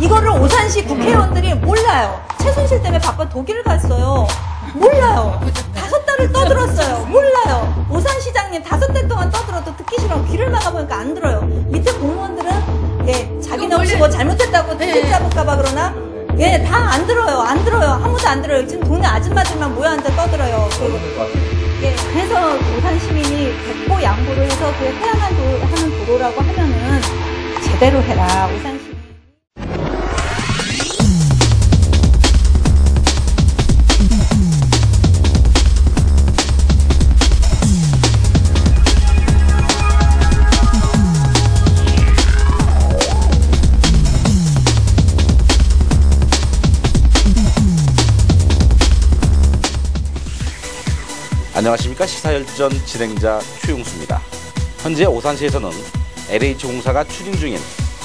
이거를 오산시 국회의원들이 몰라요. 최순실 때문에 바빠 독일을 갔어요. 몰라요. 5달을 떠들었어요. 몰라요. 오산시장님 5달 동안 떠들어도 듣기 싫어. 귀를 막아보니까 안 들어요. 밑에 공무원들은 예, 자기네 혹시 뭐 잘못했다고 트집 잡을까봐 그러나 예, 다 안 들어요. 안 들어요. 아무도 안 들어요. 지금 동네 아줌마들만 모여 앉아 떠들어요. 예, 그래서 오산 시민이 백보 양보를 해서 그 해야만 하는 도로라고 하면은 제대로 해라. 오산 시민. 안녕하십니까. 시사열전 진행자 최용수입니다. 현재 오산시에서는 LH공사가 추진 중인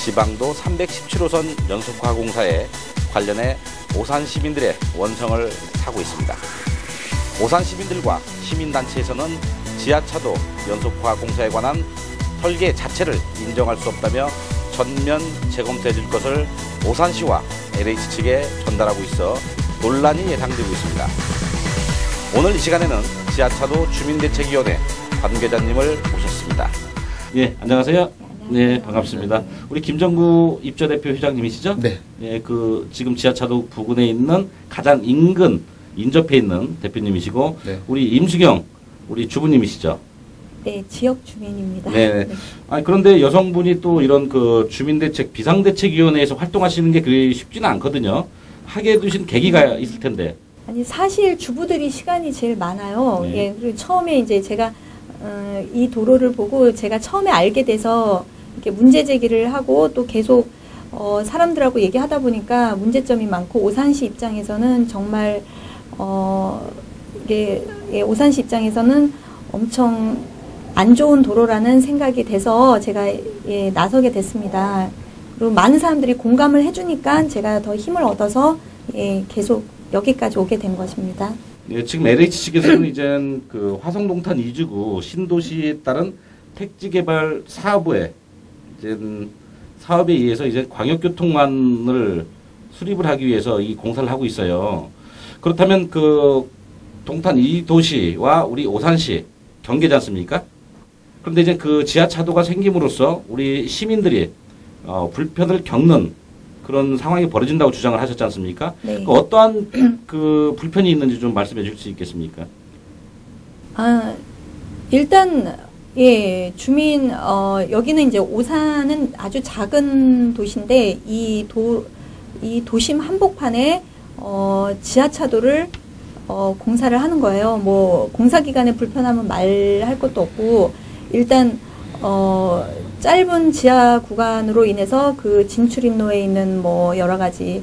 지방도 317호선 연속화 공사에 관련해 오산 시민들의 원성을 사고 있습니다. 오산 시민들과 시민단체에서는 지하차도 연속화 공사에 관한 설계 자체를 인정할 수 없다며 전면 재검토해 줄 것을 오산시와 LH 측에 전달하고 있어 논란이 예상되고 있습니다. 오늘 이 시간에는 지하차도 주민대책위원회 관계자님을 모셨습니다. 예, 안녕하세요. 네, 반갑습니다. 우리 김정구 입주대표 회장님이시죠? 네. 예, 그 지금 지하차도 부근에 있는 가장 인근 인접해 있는 대표님이시고, 네. 우리 임수경 우리 주부님이시죠? 네, 지역 주민입니다. 네. 아, 그런데 여성분이 또 이런 그 주민대책 비상대책위원회에서 활동하시는 게 그리 쉽지는 않거든요. 하게 되신 계기가 있을 텐데. 아니 사실 주부들이 시간이 제일 많아요. 네. 예, 그리고 처음에 이제 제가 이 도로를 보고 제가 처음에 알게 돼서 이렇게 문제 제기를 하고 또 계속 사람들하고 얘기하다 보니까 문제점이 많고 오산시 입장에서는 정말 이게 예, 오산시 입장에서는 엄청 안 좋은 도로라는 생각이 돼서 제가 예, 나서게 됐습니다. 그리고 많은 사람들이 공감을 해주니까 제가 더 힘을 얻어서 예, 계속 여기까지 오게 된 것입니다. 예, 지금 LH 측에서는 이제 그 화성동탄 2주구 신도시에 따른 택지개발 사업에 이제 사업에 의해서 이제 광역교통망을 수립을 하기 위해서 이 공사를 하고 있어요. 그렇다면 그 동탄 2도시와 우리 오산시 경계지 않습니까? 그런데 이제 그 지하차도가 생김으로써 우리 시민들이 불편을 겪는 그런 상황이 벌어진다고 주장을 하셨지 않습니까? 네. 그 어떠한 그 불편이 있는지 좀 말씀해 주실 수 있겠습니까? 아, 일단 예, 주민 여기는 이제 오산은 아주 작은 도시인데 이 도심 한복판에 지하차도를 공사를 하는 거예요. 뭐 공사 기간에 불편하면 말할 것도 없고 일단 짧은 지하 구간으로 인해서 그 진출입로에 있는 뭐 여러 가지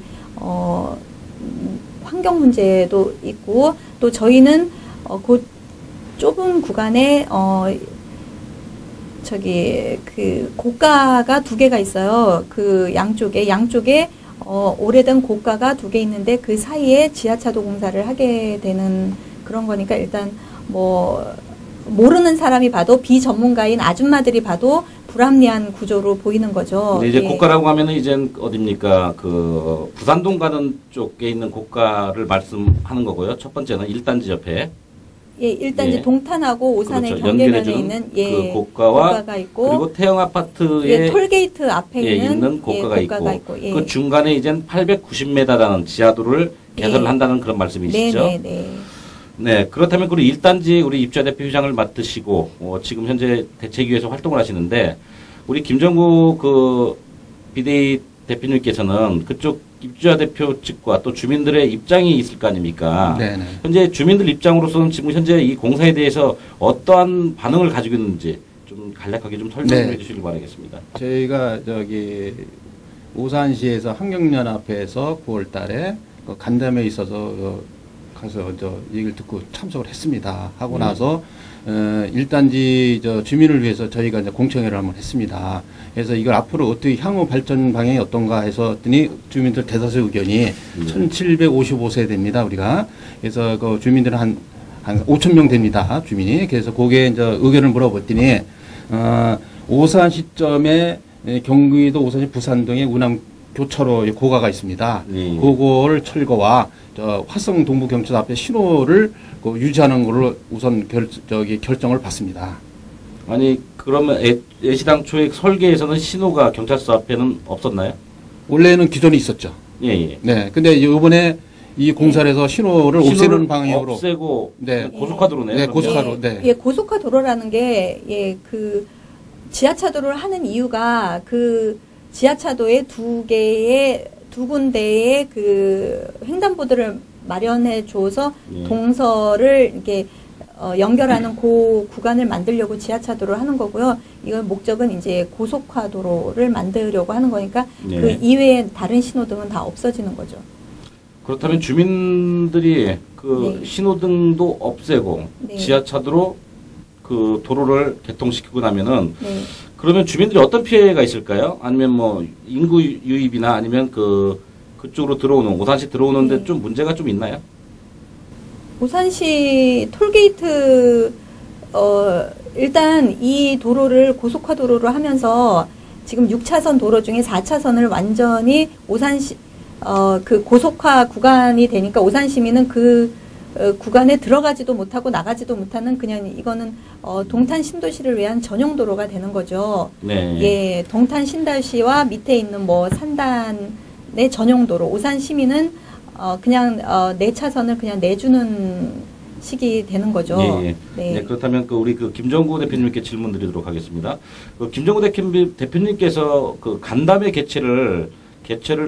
환경 문제도 있고 또 저희는 그 좁은 구간에 저기 그 고가가 2개가 있어요. 그 양쪽에 오래된 고가가 2개 있는데 그 사이에 지하차도 공사를 하게 되는 그런 거니까 일단 뭐 모르는 사람이 봐도 비전문가인 아줌마들이 봐도 불합리한 구조로 보이는 거죠. 근데 이제 예. 고가라고 하면은 이제 어딥니까? 그 부산동 가는 쪽에 있는 고가를 말씀하는 거고요. 첫 번째는 1단지 옆에. 예, 일단 이제 예. 동탄하고 오산의 그렇죠. 경계면에 연결해주는 있는 예, 그 고가가 있고 그리고 태영 아파트에 예, 톨게이트 앞에 예, 있는 있는 고가가, 고가가 있고 예. 그 중간에 이제 890m라는 지하도를 개설을 예. 한다는 그런 말씀이시죠? 네네네. 네, 그렇다면 우리 1단지 우리 입주대표 회장을 맡으시고 지금 현재 대책위에서 활동을 하시는데 우리 김정구 그 비대위 대표님께서는 그쪽 입주자 대표 측과 또 주민들의 입장이 있을 거 아닙니까? 네네. 현재 주민들 입장으로서는 지금 현재 이 공사에 대해서 어떠한 반응을 가지고 있는지 좀 간략하게 좀 설명해 네. 주시길 바라겠습니다. 저희가 저기 오산시에서 환경연합회에서 9월 달에 그 간담회에 있어서 가서 얘기를 듣고 참석을 했습니다. 하고 나서 1단지 주민을 위해서 저희가 이제 공청회를 한번 했습니다. 그래서 이걸 앞으로 어떻게 향후 발전 방향이 어떤가 해서 했더니 주민들 대다수 의견이 1755세대입니다, 우리가. 그래서 그 주민들은 한 5,000명 됩니다, 주민이. 그래서 거기에 이제 의견을 물어봤더니, 오산 시점에 경기도 오산시 부산동의 운항 교차로 고가가 있습니다. 네. 그거를 철거와 화성 동부경찰서 앞에 신호를 유지하는 걸로 우선 결정을 받습니다. 아니 그러면 애시당초에 설계에서는 신호가 경찰서 앞에는 없었나요? 원래는 기존에 있었죠. 예, 예. 네. 근데 이번에 이 공사를 해서 신호를 없애는 방향으로. 없애고 네. 고속화도로네요. 네, 그러면. 고속화로. 네. 예, 고속화 도로라는 게, 예, 그, 지하차도를 하는 이유가 그 지하차도에 두 군데의 그 횡단보도를 마련해 줘서 예. 동서를 이렇게 연결하는 그 구간을 만들려고 지하차도를 하는 거고요. 이건 목적은 이제 고속화도로를 만들려고 하는 거니까 예. 그 이외에 다른 신호등은 다 없어지는 거죠. 그렇다면 주민들이 그 네. 신호등도 없애고 네. 지하차도로 그 도로를 개통시키고 나면은 네. 그러면 주민들이 어떤 피해가 있을까요? 아니면 뭐 인구 유입이나 아니면 그쪽으로 들어오는 오산시 들어오는데 네. 좀 문제가 좀 있나요? 오산시 톨게이트 일단 이 도로를 고속화 도로로 하면서 지금 6차선 도로 중에 4차선을 완전히 오산시 그 고속화 구간이 되니까 오산 시민은 그 구간에 들어가지도 못하고 나가지도 못하는 그냥 이거는 동탄 신도시를 위한 전용 도로가 되는 거죠. 네. 예, 동탄 신도시와 밑에 있는 뭐 산단의 전용 도로. 오산 시민은 그냥 4차선을 그냥 내주는 식이 되는 거죠. 예, 예. 네. 네, 그렇다면 우리 김정구 대표님께 질문 드리도록 하겠습니다. 김정구 대표님께서 그 간담회 개최를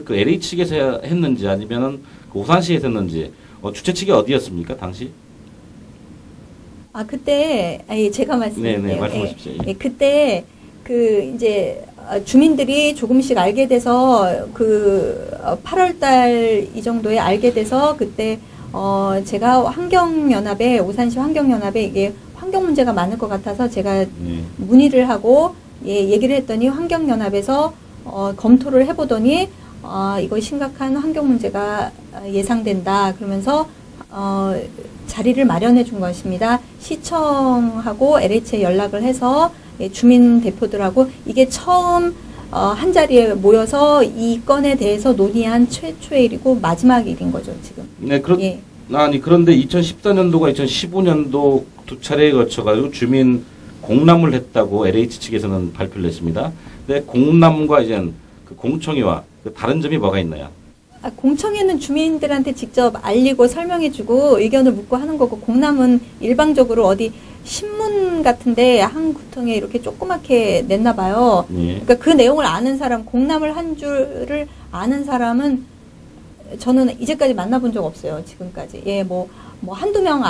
그 LH 측에서 했는지 아니면은 그 오산시에서 했는지 주최 측이 어디였습니까 당시? 그때 제가 말씀드릴게요. 네, 말씀하십시오. 예, 그때 그 이제 주민들이 조금씩 알게 돼서 그 8월달 이 정도에 알게 돼서 그때 제가 환경연합에 오산시 환경연합에 이게 환경 문제가 많을 것 같아서 제가 문의를 하고 얘기를 했더니 환경연합에서 검토를 해보더니 이거 심각한 환경 문제가 예상된다 그러면서 자리를 마련해 준 것입니다. 시청하고 LH에 연락을 해서 주민 대표들하고 이게 처음 한 자리에 모여서 이 건에 대해서 논의한 최초의 일이고 마지막 일인 거죠 지금. 네, 예. 아니 그런데 2014년도가 2015년도 두 차례에 걸쳐가지고 주민 공람을 했다고 LH 측에서는 발표를 했습니다. 근데 공람과 이제 그 공청회와 그 다른 점이 뭐가 있나요? 공청회는 주민들한테 직접 알리고 설명해주고 의견을 묻고 하는 거고 공람은 일방적으로 어디 신문 같은데 한 구통에 이렇게 조그맣게 냈나 봐요. 예. 그러니까 그 내용을 아는 사람, 공람을 한 줄을 아는 사람은 저는 이제까지 만나본 적 없어요. 지금까지. 예, 뭐 한두 명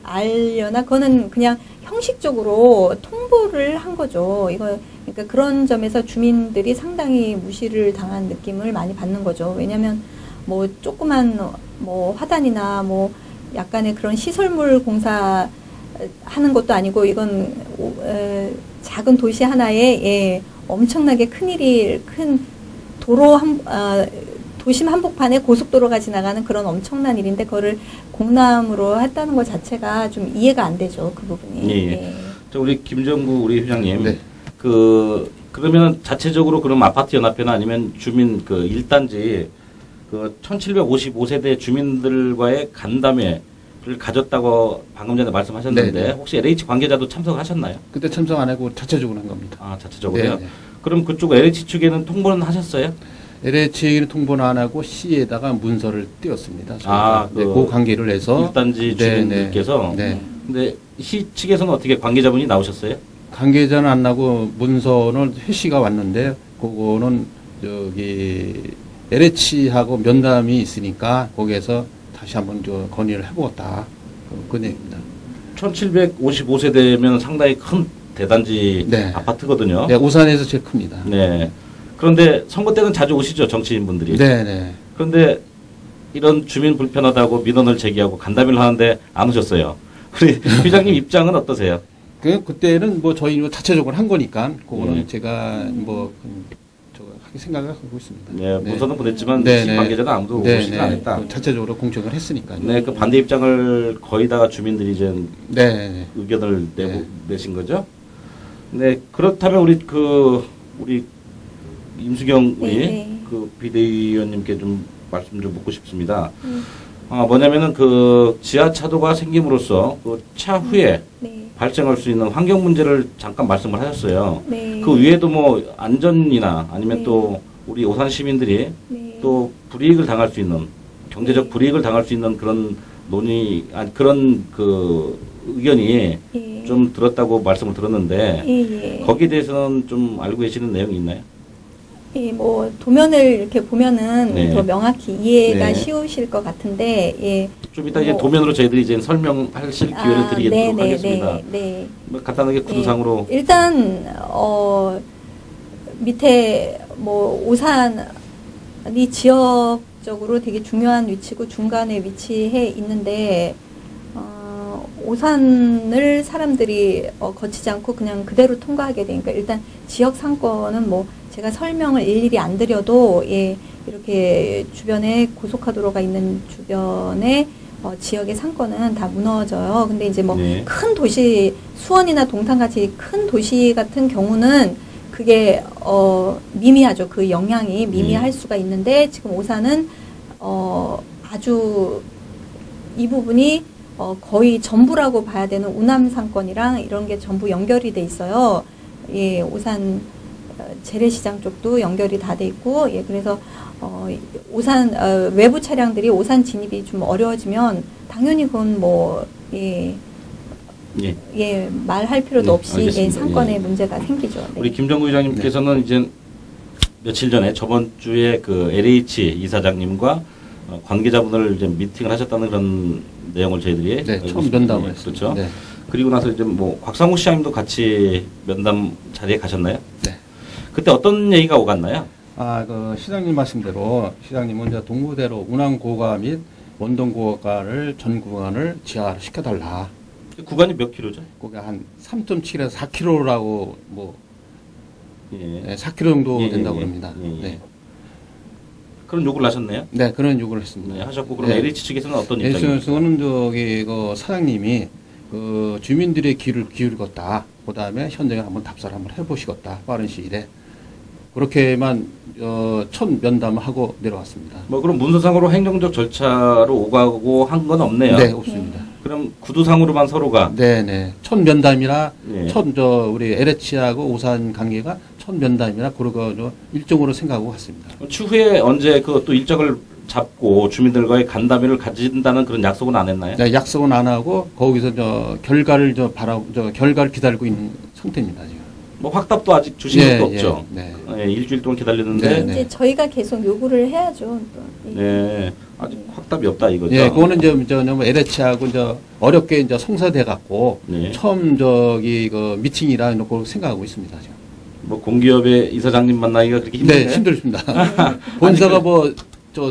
알려나? 그거는 그냥 형식적으로 통보를 한 거죠. 그러니까 그런 점에서 주민들이 상당히 무시를 당한 느낌을 많이 받는 거죠. 왜냐면 뭐 조그만 뭐 화단이나 뭐 약간의 그런 시설물 공사 하는 것도 아니고 이건 작은 도시 하나에 엄청나게 큰 도로 도심 한복판에 고속도로가 지나가는 그런 엄청난 일인데 그거를 공람으로 했다는 것 자체가 좀 이해가 안 되죠. 그 부분이. 예. 자, 우리 김정구 우리 회장님. 네. 그러면 자체적으로 그럼 아파트 연합회나 아니면 주민 그 1단지 그 1755세대 주민들과의 간담회를 가졌다고 방금 전에 말씀하셨는데 네, 네. 혹시 LH 관계자도 참석을 하셨나요? 그때 참석 안 하고 자체적으로 한 겁니다. 자체적으로요? 네, 네. 그럼 그쪽 LH 측에는 통보는 하셨어요? LH는 통보는 안 하고 시에다가 문서를 띄웠습니다. 그 관계를 해서 1단지 주민들께서. 네. 근데 시 측에서는 어떻게 관계자분이 나오셨어요? 관계자는 안 나고 문서는 회시가 왔는데 그거는 LH하고 면담이 있으니까 거기에서 다시 한번 건의를 해보겠다 그 내용입니다. 1755세대면 상당히 큰 대단지 네. 아파트거든요. 네, 오산에서 제일 큽니다. 네. 그런데 선거 때는 자주 오시죠, 정치인분들이. 네. 그런데 이런 주민 불편하다고 민원을 제기하고 간담회를 하는데 안 오셨어요. 우리 회장님 입장은 어떠세요? 그때는 뭐 저희 자체적으로 한 거니까 그거는 네. 제가 생각을 하고 있습니다. 네, 문서는 보냈지만 네, 시 관계자는 아무도 오시지 않았다. 자체적으로 공청을 했으니까요. 네, 그 반대 입장을 거의 다 주민들이 이제 네. 의견을 내신 거죠. 네, 그렇다면 우리 임수경 의원, 그 비대위원님께 좀 말씀 좀 묻고 싶습니다. 뭐냐면은 그 지하차도가 생김으로써 그 차후에 네. 발생할 수 있는 환경 문제를 잠깐 말씀을 하셨어요. 네. 그 외에도 뭐 안전이나 아니면 네. 또 우리 오산 시민들이 네. 또 불이익을 당할 수 있는 경제적 네. 불이익을 당할 수 있는 그런 그런 그 의견이 예. 좀 들었다고 말씀을 들었는데 예, 예. 거기에 대해서는 좀 알고 계시는 내용이 있나요? 예, 뭐 도면을 이렇게 보면은 네. 더 명확히 이해가 네. 쉬우실 것 같은데, 예. 좀 이따 이제 뭐- 도면으로 저희들이 이제 설명하실 기회를 드리도록 하겠습니다. 네. 뭐 간단하게 구두상으로 예. 일단 밑에 뭐 오산이 지역적으로 되게 중요한 위치고 중간에 위치해 있는데 오산을 사람들이 거치지 않고 그냥 그대로 통과하게 되니까 일단 지역 상권은 뭐 제가 설명을 일일이 안 드려도 예, 이렇게 주변에 고속화도로가 있는 주변에 지역의 상권은 다 무너져요. 근데 이제 뭐 네. 큰 도시 수원이나 동탄같이 큰 도시 같은 경우는 그게 미미하죠. 그 영향이 미미할 수가 있는데 지금 오산은 아주 이 부분이 거의 전부라고 봐야 되는 우남 상권이랑 이런 게 전부 연결이 돼 있어요. 예, 오산 재래시장 쪽도 연결이 다 돼 있고, 예, 그래서 오산 외부 차량들이 오산 진입이 좀 어려워지면 당연히 그건 뭐 예, 예. 예, 말할 필요도 네, 없이 예, 알겠습니다. 상권에 예. 문제가 생기죠. 네. 우리 김정구 의장님께서는 이제 며칠 전에 저번 주에 그 LH 이사장님과 관계자분을 이제 미팅을 하셨다는 그런 내용을 저희들이 네, 알고 처음 있습니다. 면담을 예, 했습니다. 그렇죠. 네. 그리고 나서 이제 뭐 곽상우 시장님도 같이 면담 자리에 가셨나요? 네. 그때 어떤 얘기가 오갔나요? 그 시장님 말씀대로 시장님은 이제 동부대로 운항고가 및 원동고가를 전 구간을 지하로 시켜달라. 구간이 몇 킬로죠? 그게 한 3.7에서 4km라고 뭐 예. 4km 정도 예, 된다고 예, 그럽니다. 예, 예. 네. 그런 요구를 하셨네요? 네, 그런 요구를 했습니다. 네, 하셨고 그럼 네. LH 측에서는 어떤 입장입니까? LH에서는 저기 그 사장님이 그 주민들의 귀를 기울였다. 그다음에 현장에 한번 답사를 한번 해보시겠다. 빠른 시일에 그렇게만 첫 면담을 하고 내려왔습니다. 뭐 그럼 문서상으로 행정적 절차로 오가고 한 건 없네요. 네, 없습니다. 그럼 구두상으로만 서로가 네네. 첫 면담이라 예. 우리 LH하고 오산 관계가 첫 면담이라 그러고 일정으로 생각하고 갔습니다. 추후에 언제 그 또 일정을 잡고 주민들과의 간담회를 가진다는 그런 약속은 안 했나요? 네, 약속은 안 하고 거기서 결과를 결과를 기다리고 있는 상태입니다 지금. 뭐 확답도 아직 주신 예, 것도 없죠. 네. 예, 일주일 동안 기다렸는데 네. 이제 저희가 계속 요구를 해야죠. 또. 네, 아직 확답이 없다 이거죠. 예, 그거는 너무 LH하고 어렵게 성사돼 갖고 네. 처음 그 미팅이라 놓고 생각하고 있습니다 지금. 뭐 공기업의 이사장님 만나기가 그렇게 힘든가요? 네, 힘들습니다. 본사가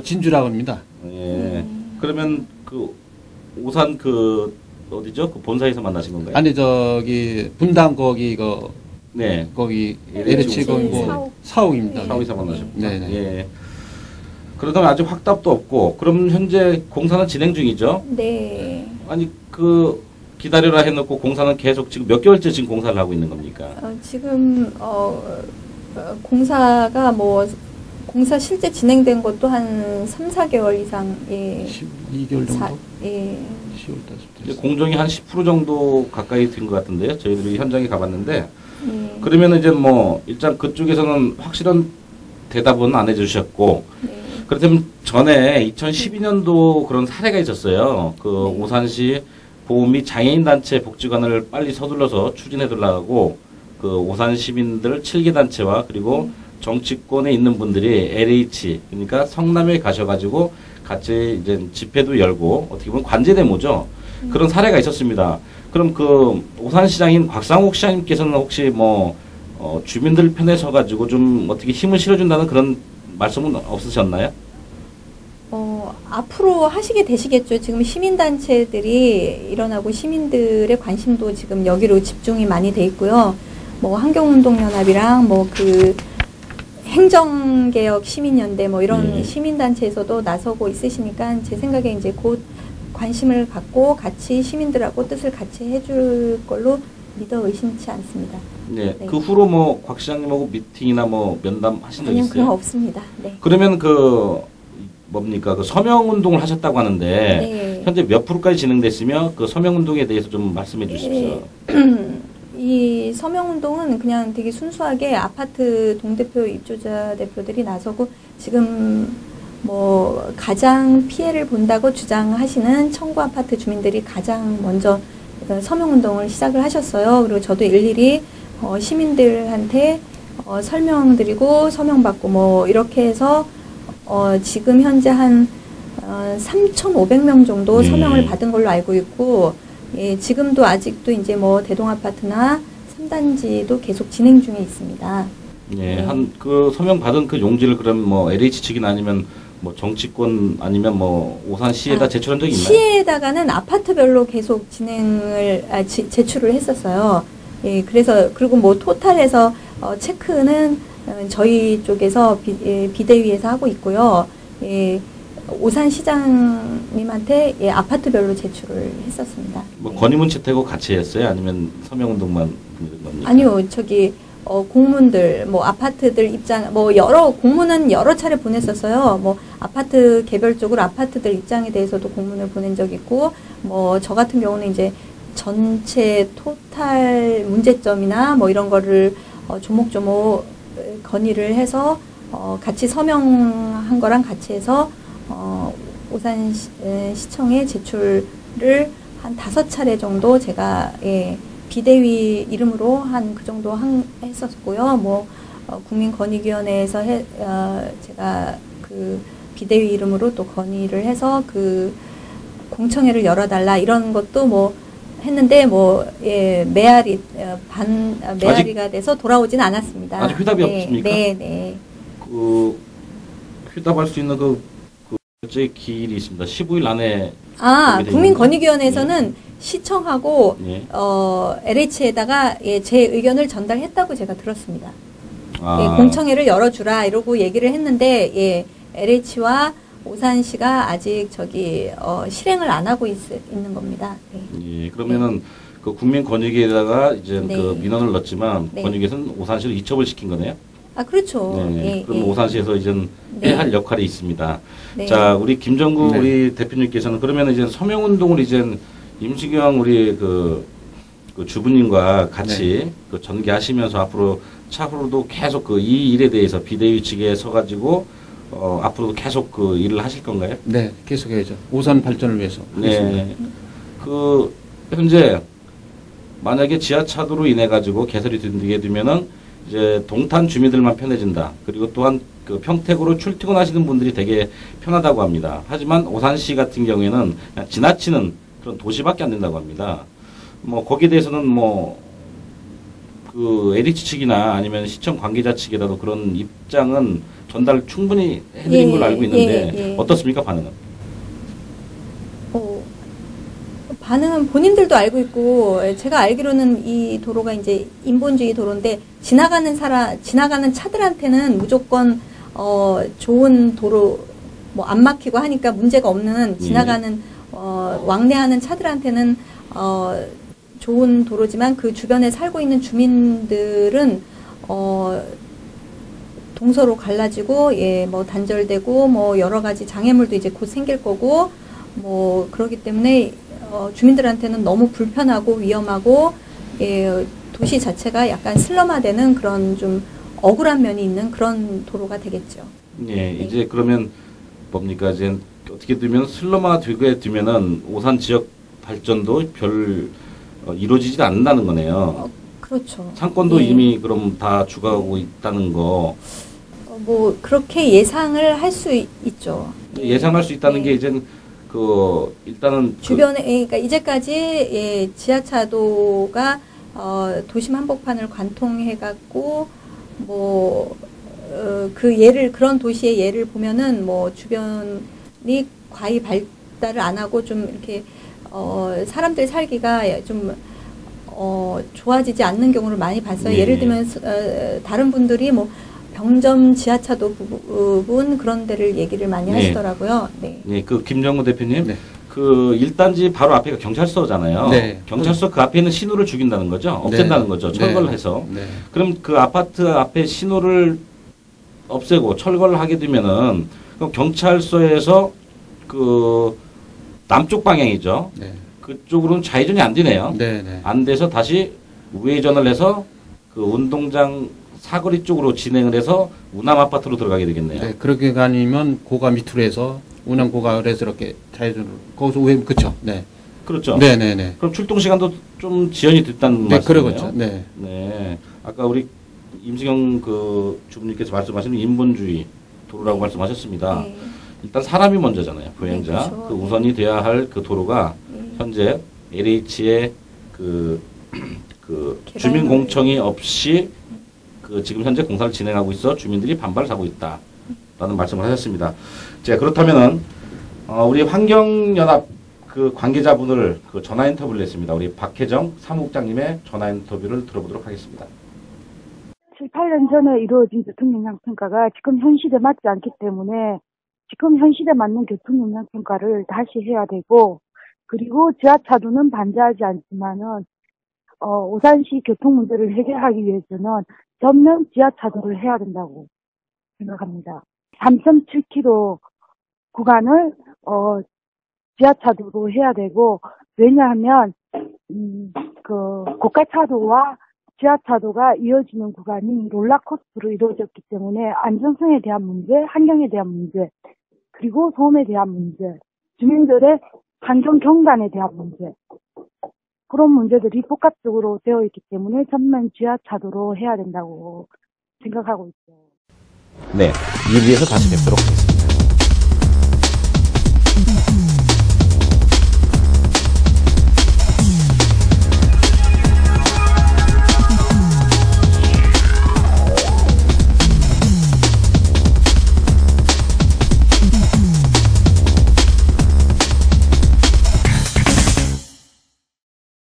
진주라고 합니다. 예. 그러면 그 오산 그 어디죠? 그 본사에서 만나신 건가요? 아니 분당 거기 네. 거기 LH LH 거기 사옥. 사옥입니다. 사오이사 만나셨고. 네네. 예. 그러다면 아직 확답도 없고, 그럼 현재 공사는 진행 중이죠? 네. 아니, 기다려라 해놓고 공사는 계속 지금 몇 개월째 지금 공사를 하고 있는 겁니까? 지금 공사가 공사 실제 진행된 것도 한 3, 4개월 이상 예. 12개월 정도? 예. 10월 이제 달부터. 공정이 한 10% 정도 가까이 된 것 같은데요. 저희들이 현장에 가봤는데. 예. 그러면 이제 일단 그쪽에서는 확실한 대답은 안 해주셨고, 네. 그렇다면 전에 2012년도 그런 사례가 있었어요. 그 네. 오산시 보험 및 장애인 단체 복지관을 빨리 서둘러서 추진해 달라고 그 오산 시민들 7개 단체와 그리고 정치권에 있는 분들이 LH 그러니까 성남에 가셔가지고 같이 이제 집회도 열고 어떻게 보면 관제 데모죠. 그런 사례가 있었습니다. 그럼 그 오산시장인 곽상욱 시장님께서는 혹시 주민들 편에 서가지고 좀 어떻게 힘을 실어준다는 그런 말씀은 없으셨나요? 앞으로 하시게 되시겠죠. 지금 시민단체들이 일어나고 시민들의 관심도 지금 여기로 집중이 많이 돼 있고요. 환경운동연합이랑 행정개혁 시민연대 이런 네. 시민단체에서도 나서고 있으시니까 제 생각에 이제 곧 관심을 갖고 같이 시민들하고 뜻을 같이 해줄 걸로 믿어 의심치 않습니다. 네. 네. 그 후로 뭐 곽 시장님하고 미팅이나 뭐 면담 하신 적 아니요, 있어요? 그건 없습니다. 네. 그러면 그 뭡니까 그 서명 운동을 하셨다고 하는데 네. 현재 몇 프로까지 진행됐으며 그 서명 운동에 대해서 좀 말씀해 주십시오. 이 서명운동은 그냥 되게 순수하게 아파트 동대표 입주자 대표들이 나서고 지금 뭐 가장 피해를 본다고 주장하시는 청구 아파트 주민들이 가장 먼저 서명운동을 시작을 하셨어요. 그리고 저도 일일이 시민들한테 설명드리고 서명받고 뭐 이렇게 해서 지금 현재 한 3,500명 정도 서명을 받은 걸로 알고 있고, 예, 지금도 아직도 이제 뭐 대동아파트나 3단지도 계속 진행 중에 있습니다. 예, 네. 한 그 서명 받은 그 용지를 그럼 뭐 LH 측이나 아니면 뭐 정치권 아니면 뭐 오산시에다 제출한 적이 있나요? 시에다가는 아파트별로 계속 제출을 했었어요. 예, 그래서 그리고 뭐 토탈에서 체크는 저희 쪽에서 비대위에서 하고 있고요. 예, 오산시장님한테 예, 아파트별로 제출을 했었습니다. 뭐 예. 건의문 채택하고 같이 했어요? 아니면 서명 운동만 있는 겁니까? 아니요, 저기 공문들, 뭐 아파트들 입장, 뭐 공문은 여러 차례 보냈었어요. 뭐 아파트 개별적으로 아파트들 입장에 대해서도 공문을 보낸 적 있고, 뭐 저 같은 경우는 이제 전체 토탈 문제점이나 뭐 이런 거를 조목조목 건의를 해서 같이 서명한 거랑 같이 해서 오산시청에 제출을 한 5차례 정도 제가 예, 비대위 이름으로 한 그 정도 했었고요. 뭐 국민권익위원회에서 제가 그 비대위 이름으로 또 건의를 해서 그 공청회를 열어달라 이런 것도 뭐 했는데 뭐 예, 메아리가 돼서 돌아오진 않았습니다. 아직 회답이 네, 없습니까? 네, 네. 그 회답할 수 있는 그 결제 기일이 있습니다. 15일 안에. 국민권익위원회에서는 시청하고 예. LH에다가 예, 제 의견을 전달했다고 제가 들었습니다. 아. 예, 공청회를 열어주라 이러고 얘기를 했는데 예, LH와 오산시가 아직 실행을 안 하고 있는 겁니다. 네. 예, 그러면은 그 국민권익위에다가 이제 네. 그 민원을 넣었지만 네. 권익위에서는 오산시를 이첩을 시킨 거네요. 아 그렇죠. 네. 예, 그럼 예. 오산시에서 이제 네. 해야 할 역할이 있습니다. 네. 자, 우리 김정구 네. 우리 대표님께서는 그러면 이제 서명 운동을 이제 임시경 우리 그 주부님과 같이 네. 그 전개하시면서 앞으로 차후로도 계속 그 이 일에 대해서 비대위 측에 서가지고 앞으로도 계속 그 일을 하실 건가요? 네, 계속해야죠. 오산 발전을 위해서. 네. 그 현재 만약에 지하차도로 인해 가지고 개설이 되면은 이제 동탄 주민들만 편해진다. 그리고 또한 그 평택으로 출퇴근하시는 분들이 되게 편하다고 합니다. 하지만 오산시 같은 경우에는 그냥 지나치는 그런 도시밖에 안 된다고 합니다. 뭐 거기에 대해서는 뭐 그 LH 측이나 아니면 시청 관계자 측에다도 그런 입장은 전달 충분히 해드린 예, 걸로 알고 있는데 예. 어떻습니까 반응은? 반응은 본인들도 알고 있고 제가 알기로는 이 도로가 이제 인본주의 도로인데 지나가는 차들한테는 무조건 좋은 도로 뭐 안 막히고 하니까 문제가 없는 지나가는 왕래하는 차들한테는 좋은 도로지만 그 주변에 살고 있는 주민들은 동서로 갈라지고 예 뭐 단절되고 뭐 여러 가지 장애물도 이제 곧 생길 거고 뭐 그렇기 때문에 주민들한테는 너무 불편하고 위험하고 예 도시 자체가 약간 슬럼화되는 그런 좀 억울한 면이 있는 그런 도로가 되겠죠. 예, 이제 그러면 뭡니까 이제 어떻게 되면 슬럼화 되게 되면은 오산 지역 발전도 별 이루어지지 않는다는 거네요. 그렇죠. 상권도 예. 이미 그럼 다 죽어가고 있다는 거. 뭐 그렇게 예상을 할 수 있죠. 예상할 수 있다는 예. 게 이제 그 일단은 주변에 그러니까 이제까지 예, 지하차도가 도심 한복판을 관통해 갖고 뭐 그런 도시의 예를 보면은 뭐 주변이 과히 발달을 안 하고 좀 이렇게 사람들 살기가 좀 좋아지지 않는 경우를 많이 봤어요. 네. 예를 들면 다른 분들이 뭐 병점 지하차도 부분 그런 데를 얘기를 많이 네. 하시더라고요. 네. 예, 그 김정우 대표님, 네. 그 1단지 바로 앞에가 경찰서잖아요. 네. 경찰서 그 앞에 있는 신호를 죽인다는 거죠. 없앤다는 네. 거죠. 철거를 네. 해서. 네. 그럼 그 아파트 앞에 신호를 없애고 철거를 하게 되면은 그럼 경찰서에서 그 남쪽 방향이죠. 네. 그쪽으로는 좌회전이 안 되네요. 네. 네. 안 돼서 다시 우회전을 해서 그 운동장 사거리 쪽으로 진행을 해서 우남 아파트로 들어가게 되겠네요. 네. 그렇게 가면 고가 밑으로 해서 운항 고가에서 이렇게 좌회전으로 거기서 우회 그렇죠. 네. 그렇죠. 네. 네. 네. 그럼 출동 시간도 좀 지연이 됐다는 네. 말씀이네요. 그렇죠. 네. 네. 아까 우리 임승영 그 주부님께서 말씀하시는 인본주의 도로라고 말씀하셨습니다. 네. 일단 사람이 먼저잖아요. 보행자. 네, 그렇죠. 그 우선이 돼야 할 그 도로가 네. 현재 LH의 그 개발 주민 공청이 없이 그 지금 현재 공사를 진행하고 있어 주민들이 반발을 하고 있다라는 말씀을 하셨습니다. 자, 그렇다면은 우리 환경연합 그 관계자분을 그 전화 인터뷰를 했습니다. 우리 박혜정 사무국장님의 전화 인터뷰를 들어보도록 하겠습니다. 7, 8년 전에 이루어진 교통영향평가가 지금 현 시대에 맞지 않기 때문에 지금 현 시대에 맞는 교통영향평가를 다시 해야 되고, 그리고 지하차도는 반대하지 않지만은 오산시 교통 문제를 해결하기 위해서는 전면 지하차도를 해야 된다고 생각합니다. 3.7km 구간을 지하차도로 해야 되고, 왜냐하면 그 고가차도와 지하차도가 이어지는 구간이 롤러코스터로 이루어졌기 때문에 안전성에 대한 문제, 환경에 대한 문제, 그리고 소음에 대한 문제, 주민들의 환경 경관에 대한 문제, 그런 문제들이 복합적으로 되어 있기 때문에 전면 지하차도로 해야 된다고 생각하고 있어요. 네. 2부에서 다시 뵙도록 하겠습니다.